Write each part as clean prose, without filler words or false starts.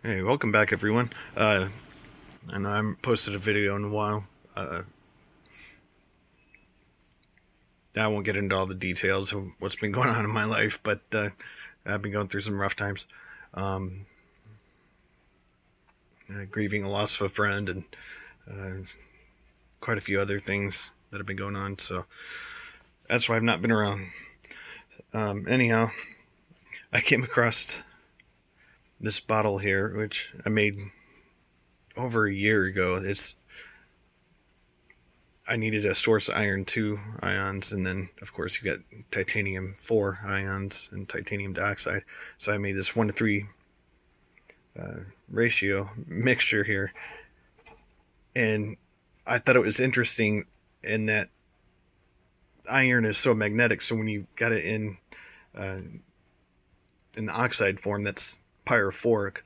Hey, welcome back everyone. I know I haven't posted a video in a while. I won't get into all the details of what's been going on in my life, but I've been going through some rough times. Um, Grieving a loss of a friend and quite a few other things that have been going on, so that's why I've not been around. Anyhow, I came across this bottle here, which I made over a year ago. I needed a source iron 2 ions, and then of course you got titanium 4 ions and titanium dioxide. So I made this 1:3 ratio mixture here, and I thought it was interesting in that iron is so magnetic. So when you got it in the oxide form, that's pyrophoric.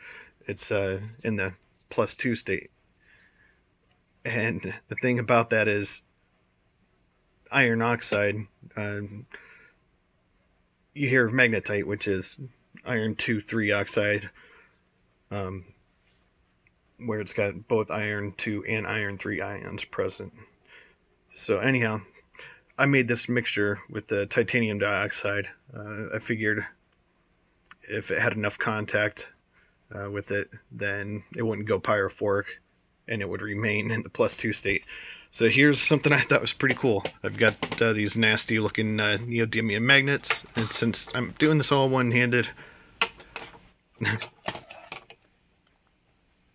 It's in the +2 state. And the thing about that is iron oxide, you hear of magnetite, which is iron 2,3 oxide, where it's got both iron 2 and iron 3 ions present. So anyhow, I made this mixture with the titanium dioxide. I figured if it had enough contact with it, then it wouldn't go pyrophoric and it would remain in the +2 state. So here's something I thought was pretty cool. I've got these nasty looking neodymium magnets, and since I'm doing this all one-handed,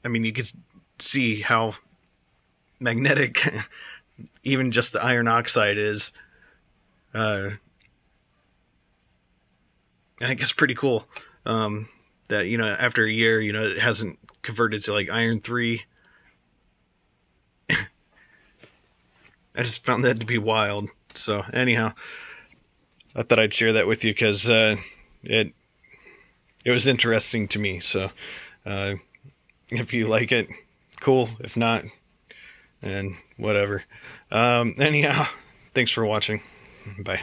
I mean, you can see how magnetic even just the iron oxide is. I think it's pretty cool that, after a year, it hasn't converted to like iron 3. I just found that to be wild. So anyhow, I thought I'd share that with you because it was interesting to me. So if you like it, cool. If not, and whatever. Anyhow, thanks for watching. Bye.